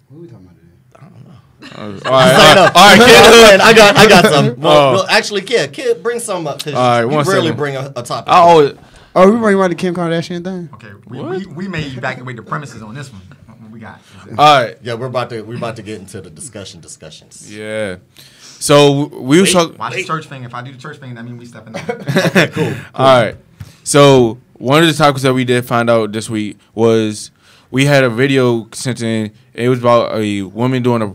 What are we talking about today? All right, kid. I got some. Well, Oh. no, actually, kid, bring some up because All right, you one rarely second. bring a topic. I always. Oh, we bring about the Kim Kardashian thing? Okay, we may evacuate the premises on this one. What we got? All right. Yeah, we're about to get into the discussions. Yeah. So we was talking. Watch the church thing. If I do the church thing, that means we stepping up. Okay, cool. All right. So one of the topics that we did find out this week was we had a video sent in. It was about a woman doing a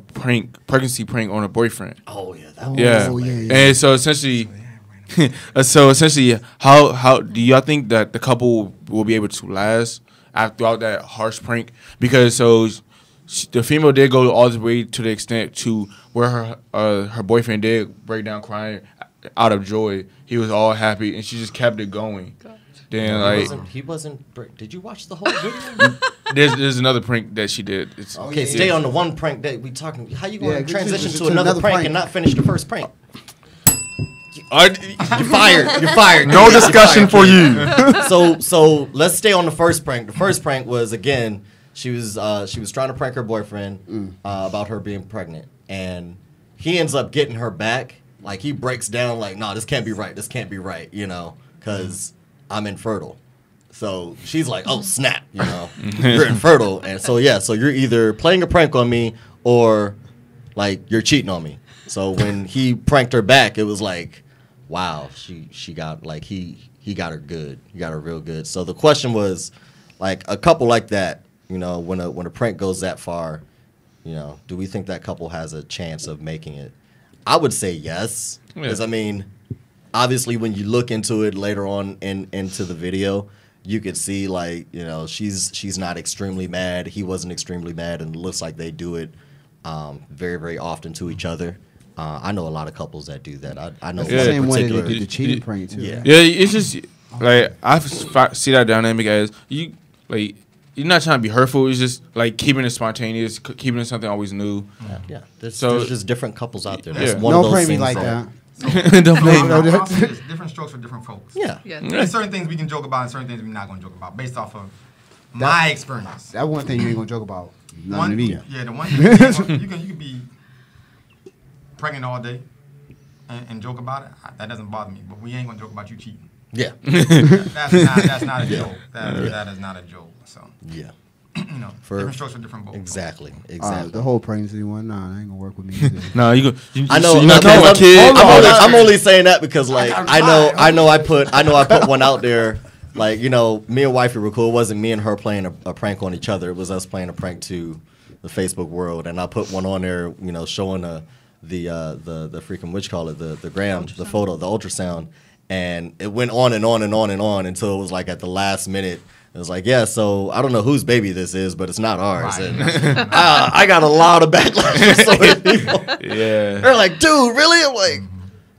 pregnancy prank on her boyfriend. Oh yeah, that was Yeah. Oh, yeah. And so essentially, how do y'all think that the couple will be able to last throughout that harsh prank? Because the female did go all the way to the extent to where her boyfriend did break down crying out of joy. He was all happy, and she just kept it going. Then he wasn't. Did you watch the whole video? there's another prank that she did. It's, Okay, stay on the one prank that we talking. How you going Yeah, to transition just to another prank and not finish the first prank? You're fired. You're fired. No You're discussion fired, for you. So let's stay on the first prank. The first prank was again she was trying to prank her boyfriend about her being pregnant, and he ends up getting her back. Like he breaks down like, no, this can't be right. This can't be right. You know, because I'm infertile. So she's like, oh snap, you know, you're infertile, and so you're either playing a prank on me or like you're cheating on me. So when he pranked her back, it was like, wow, she got like he got her good, he got her real good. So the question was, like a couple like that, you know, when a prank goes that far, you know, do we think that couple has a chance of making it? I would say yes, because I mean, obviously when you look into it later on into the video, you could see like, you know, she's not extremely mad, he wasn't extremely mad, and it looks like they do it very, very often to each other. I know a lot of couples that do that. I know It's one the in same way they particular. did the cheating prank, too. Yeah. Yeah, it's just like I see that dynamic as you like. You're not trying to be hurtful. It's just like keeping it spontaneous, keeping it something always new. Yeah. There's So- just different couples out there. Yeah. That's one Don't of those prank me things like that. that. Don't blame No, me. no, I'll say this, different strokes for different folks. Yeah. There's certain things we can joke about and certain things we're not going to joke about based off of my experience. That one thing you ain't gonna joke about. Nothing One, to me. yeah, the one thing you can be pregnant all day and joke about it. That doesn't bother me, but we ain't gonna joke about you cheating. Yeah. That's not a joke. That is not a joke. So Yeah. you know, different strokes for different folks. Exactly. All right, Exactly. the whole pregnancy one, nah, that ain't gonna work with me either. No, you go. I know. So you're not no, getting my kid. I'm only saying that because like I know I put one out there. Like, you know, me and wifey were cool. It wasn't me and her playing a prank on each other. It was us playing a prank to the Facebook world. And I put one on there, you know, showing the freaking the gram, the photo, the ultrasound, and it went on and on and on and on until it was like at the last minute. It was like, yeah, so I don't know whose baby this is, but it's not ours. Right. And I got a lot of backlash from so many people. Yeah. They're like, dude, really? I'm like,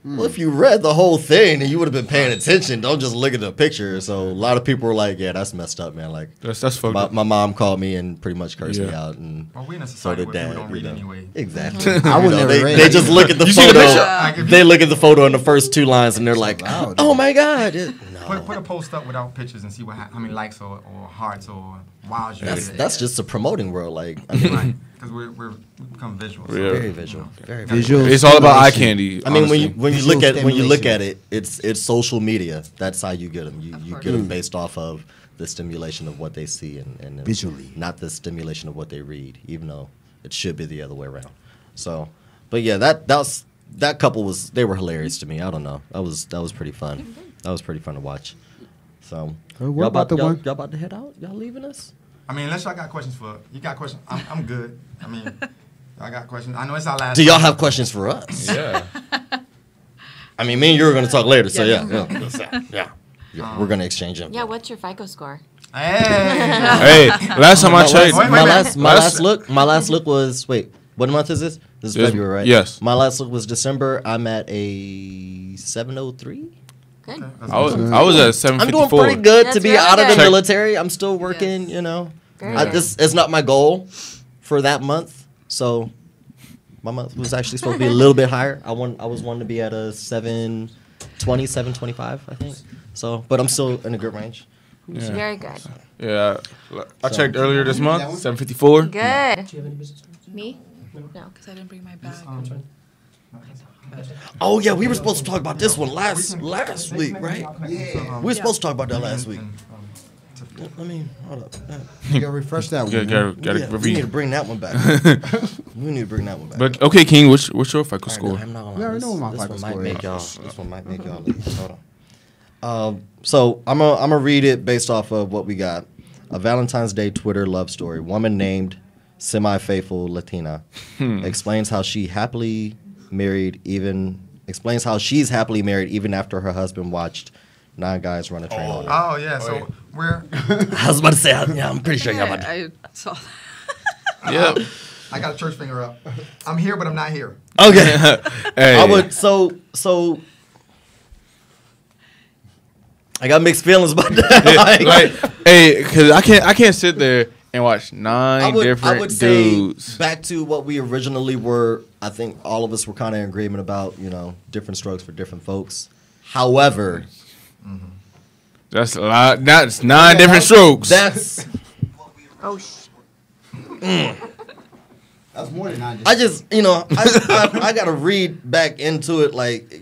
well, if you read the whole thing and you would have been paying attention, don't just look at the picture. So a lot of people were like, yeah, that's messed up, man. Like, That's fucked up. my mom called me and pretty much cursed me Yeah. out. And Well, we in a so society did where people dad. don't You read know. anyway. Exactly. I would You know, never read they it. just look at the You see the photo. picture? Like, if They you- look at the photo in the first two lines and they're like, loud. oh my God. Put a post up without pictures and see how many likes or hearts or wows you get. That's just the promoting world. Like, I mean, right, because we become visual. So, Yeah. very visual. Very Visual It's all about eye stimulation. candy. I mean, when honestly. you look Visual at it, it's social media. That's how you get them. You get them based off of the stimulation of what they see and Visually. not the stimulation of what they read. Even though it should be the other way around. So, but yeah, that couple they were hilarious to me. I don't know. That was pretty fun. That was pretty fun to watch. So, What about the one? Y'all about to head out? Y'all leaving us? I mean, unless y'all got questions you got questions. I'm good. I mean, y'all got questions. I know it's our last. Do y'all have questions for us? Yeah. I mean, me and you are going to talk later. So yeah. We're going to exchange them. Yeah, what's your FICO score? Hey, last time I checked, my last look was what month is this? This is February, right? Yes. My last look was December. I'm at a 703. Good. I was at 754. I'm doing pretty good to That's be really out of the good. military. I'm still working, you know. Very good. It's not my goal for that month. So my month was actually supposed to be a little bit higher. I was wanting to be at a 720, 725, I think. So, but I'm still in a good range. Yeah. Very good. Yeah, I checked earlier this month, 754. Good. Do you have any business cards? Me? No. Because I didn't bring my bag. Oh yeah, we were supposed to talk about this one last week, right? Yeah. We were supposed to talk about that last week. Let me hold up. You gotta refresh that one. Gotta We need to review. bring that one back. We need to bring that one back. But okay, King, what's your FICO score? I'm not gonna We lie. already know what my This FICO one might score make is. y'all. This one might make y'all leave. Hold on. So I'm gonna read it based off of what we got. A Valentine's Day Twitter love story. Woman named semi-faithful Latina explains how she's happily married even after her husband watched 9 guys run a train on her. Oh yeah, so we're. I was about to say, I'm pretty sure y'all about to. I saw that. Yeah. I got a church finger up. I'm here, but I'm not here. Okay. Hey. I would so I got mixed feelings about that. like, hey, because I can't sit there and watch 9 different I would say dudes. back to what we originally were. I think all of us were kind of in agreement about, you know, different strokes for different folks. However, That's a lot. That's 9 different strokes. that's Oh, That's more than I I just, you know, I got to read back into it. Like,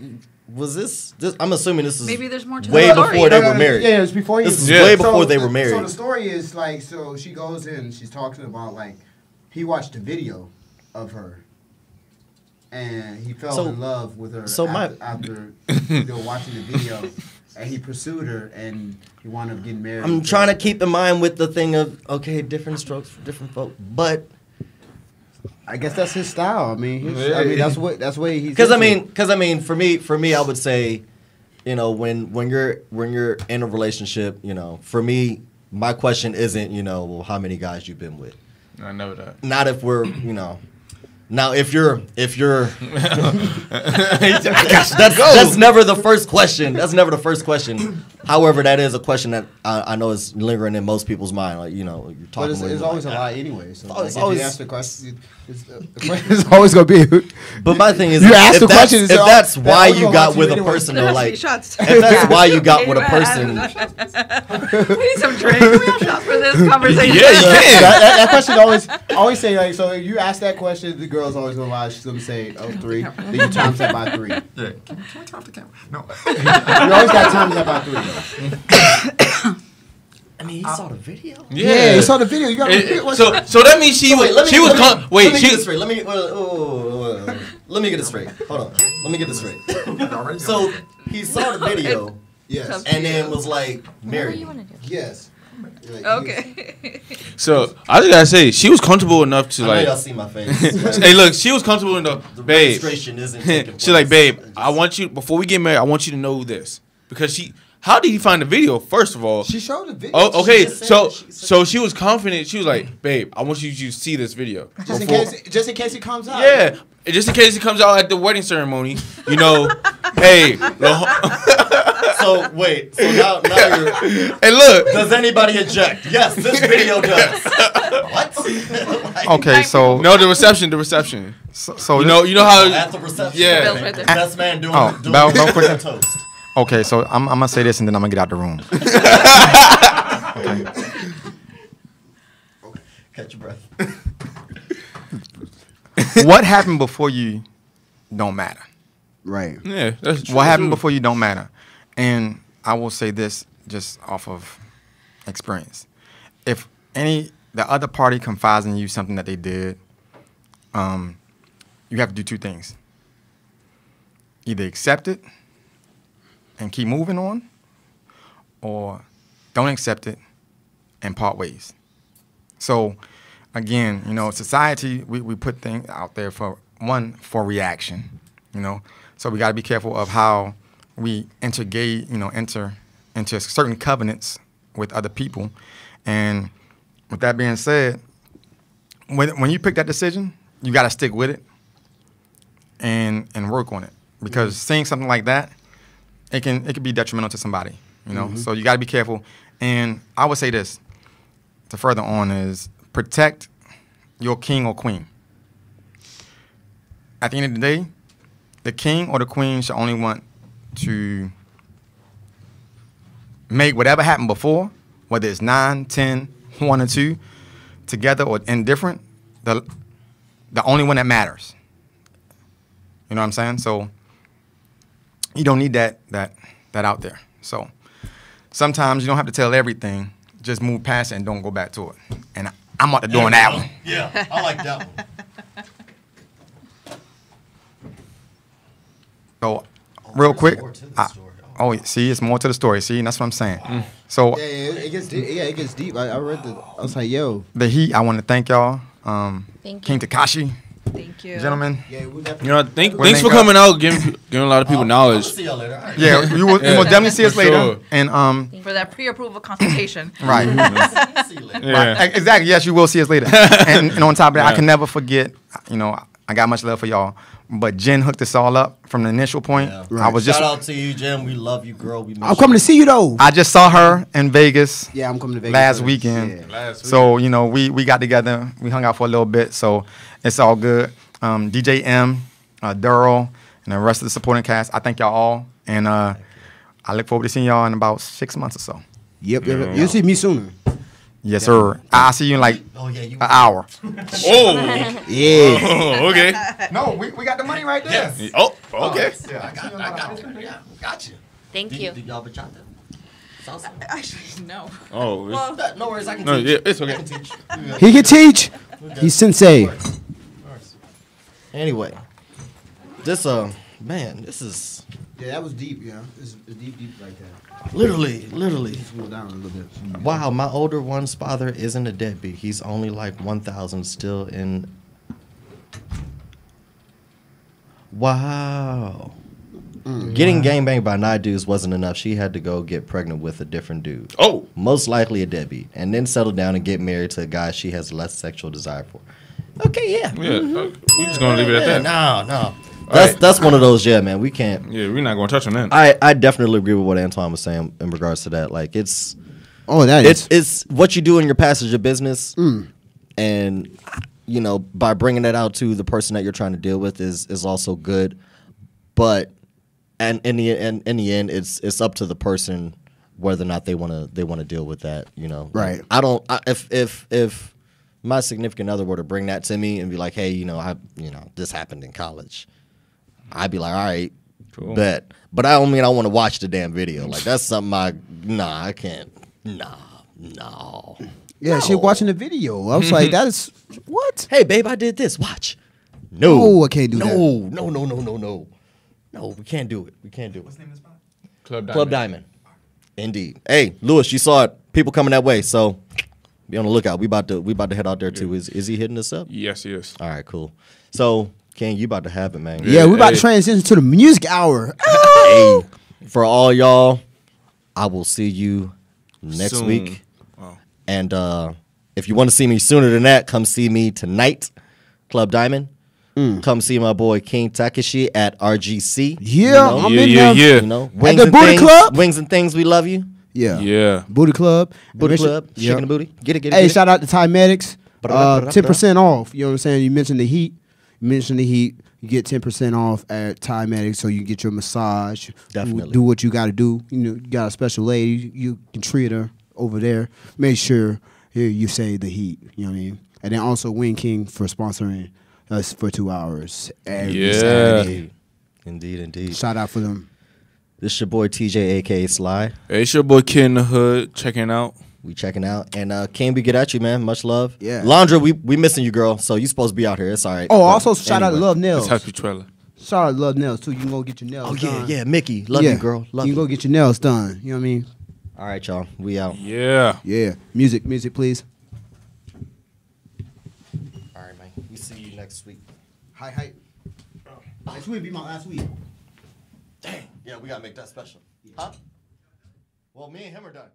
was this? I'm assuming this is Maybe there's more to way the story. before they were married. Yeah, it's before This is Yeah. way before they were married. So the story is like, so she goes in, she's talking about like, he watched a video of her, and he fell in love with her so after they were watching the video, and he pursued her, and he wound up getting married. I'm trying to keep in mind with the thing of, okay, different strokes for different folk, but I guess that's his style. I mean, that's what he's. because I mean, for me, I would say, you know, when you're in a relationship, you know, for me, my question isn't, you know, well, how many guys you've been with. I know that. Not if we're, you know. Now, if you're, that's never the first question. That's never the first question. However, that is a question that I know is lingering in most people's mind. Like, you know, you're talking. But it's always a lie anyway. So It's like, always- if you ask the question, it's always gonna be. But my thing is, You ask if the that's, question, if it's that's all- why they're you always got gonna with watch a you person, anyway. or like, Shots. if that's why you got with a person, We need some drink. We have shots for this conversation. Yeah, you can. that question always say like, so if you ask that question, the girl's always gonna lie. She's gonna say 3. Then you times that by 3. Yeah. Can we turn off the camera? No. You always got times that by 3. I mean, he saw the video. Yeah, you saw the video. You got So that means she was Let me get she this straight. Let me get it straight. Hold on. Let me get this straight. So he saw the video, yes, and then was like, Whatever married. you want to do. yes. Like, Okay. So I just gotta say she was comfortable enough to I know like. y'all see my face. Hey, look, she was comfortable enough, The babe. registration isn't taking She's like, place. babe, I want you before we get married. I want you to know this because she. How did he find the video? First of all, She showed the video. oh, okay. just said So she was confident. She was like, babe, I want you to see this video. Just in Before- case it comes out. Yeah, just in case it comes out at the wedding ceremony, you know. Hey, So wait. So now you're. hey, look. Does anybody object? Yes, this video does. What? Okay, so No, the reception. so You know how. At the reception. Yeah. Bill's right there. Best man doing Bell the quick. toast. Okay, so I'm gonna say this and then I'm gonna get out the room. Catch your breath. What happened before you don't matter. Right. Yeah, that's true. What happened before you don't matter. And I will say this just off of experience. If the other party confides in you something that they did, you have to do 2 things. Either accept it and keep moving on, or don't accept it and part ways. So, again, you know, society, we put things out there for reaction, you know. So we got to be careful of how we enter into certain covenants with other people. And with that being said, when you pick that decision, you got to stick with it and work on it, because seeing something like that, it can be detrimental to somebody, you know. So you got to be careful. And I would say this to further on is protect your king or queen. At the end of the day, the king or the queen should only want to make whatever happened before, whether it's 9, 10, 1 or 2, together or indifferent, the only one that matters. You know what I'm saying? So you don't need that out there. So sometimes you don't have to tell everything. Just move past it and don't go back to it. And I'm out to doing that one. Yeah, I like that one. So real there's quick. more to the story. See, it's more to the story. See, and that's what I'm saying. So Yeah, it gets deep. Yeah, it gets deep. I read I was like, yo. the Heat, I want to thank y'all. Thank King you. Takashi, Thank you. gentlemen. Yeah, we definitely. You know, thanks for they got- coming out, giving a lot of people I'll knowledge. see y'all later. All right. Yeah, you will definitely see us for later. sure. And For that pre-approval consultation. right. See you later. Yeah. Right. Exactly. Yes, you will see us later. and on top of that, I Yeah. can never forget. You know, I got much love for y'all. But Jen hooked us all up from the initial point. Yeah. I was just. Shout out to you, Jim. We love you, girl. We miss I'm coming to see you though. I just saw her in Vegas Yeah, I'm coming to Vegas last first. weekend. Yeah. So, you know, we got together. We hung out for a little bit. So it's all good. DJ M, Daryl, and the rest of the supporting cast, I thank y'all all. And I look forward to seeing y'all in about 6 months or so. Yep. You'll see me sooner. Yes, sir. I'll see you in like Oh yeah, you. an hour. Oh, Yeah. oh, okay. No, we got the money right there. Oh, okay. I got you. Yeah, got you. Thank you. Did y'all bachata? Salsa? Actually, no. Oh, Well, No worries, I can no, teach. yeah, it's okay. I can teach. He can teach. He's sensei. Anyway, this man, this is Yeah, that was deep. Yeah, it's deep like that. literally. Slow down a little bit. Wow, my older one's father isn't a deadbeat. He's only like 1,000 still in. Wow. Getting gangbanged by 9 dudes wasn't enough. She had to go get pregnant with a different dude. Oh, Most likely a deadbeat. And then settle down and get married to a guy she has less sexual desire for. Okay, yeah. yeah. We just gonna leave it at that. No. right. That's one of those, yeah, man. We can't. Yeah, we're not gonna touch on that. I definitely agree with what Antoine was saying in regards to that. Like, it's Oh, it's what you do in your passage of business, and you know, by bringing that out to the person that you're trying to deal with is also good, but and in the end, it's up to the person whether or not they want to deal with that. You know, Right. If my significant other were to bring that to me and be like, hey, this happened in college, I'd be like, all right, Cool. bet. But I don't mean I want to watch the damn video. Like, that's something I can't. No. Yeah, she watching the video. I was like, that is what? Hey, babe, I did this. Watch. No. Oh, I can't do that. No. No, we can't do it. What's the name of the spot? Club Diamond. Indeed. Hey, Lewis, you saw it. People coming that way, so be on the lookout. We about to head out there too. Is he hitting us up? Yes, yes. All right, cool. So, Ken, you about to have it, man. Yeah, we about to Hey. transition to the music hour. Hey, for all y'all, I will see you next Soon. week. Oh. And if you want to see me sooner than that, come see me tonight, Club Diamond. Come see my boy King Takeshi at RGC. Yeah, I'm in Yeah, there. yeah. You know, At the Booty Club? Wings and Things, we love you. Yeah. Yeah. Booty Club. Booty Mention- Club, Yep. shaking the booty. Get it. Hey, get it. shout out to Ty Medics. Ba-da-da-ba-da-da. 10% off. You know what I'm saying? You mentioned the heat. You get 10% off at Ty Medics, so you get your massage. Definitely. Do what you got to do. You know, you got a special lady. You can treat her over there. Make sure you say the heat. You know what I mean? And then also Wing King for sponsoring us for 2 hours every Yeah. Saturday. Indeed. Shout out for them. This your boy TJ, aka Sly. Hey, it's your boy Kid in the Hood checking out. We checking out. And King, we get at you, man. Much love. Yeah. Landra, we missing you, girl. So you supposed to be out here. It's all right. Oh, But also shout out to anyway. Love Nails. It's Happy Trailer. Shout out to Love Nails too. You can go get your nails Oh, done. yeah. Mickey. Love you, girl. Love you you. can go get your nails done. You know what I mean? All right, y'all. We out. Yeah. Yeah. Music, please. All right, man. We see you next week. Hi. Next week be my last week. Dang. Yeah, we got to make that special. Huh? Well, me and him are done.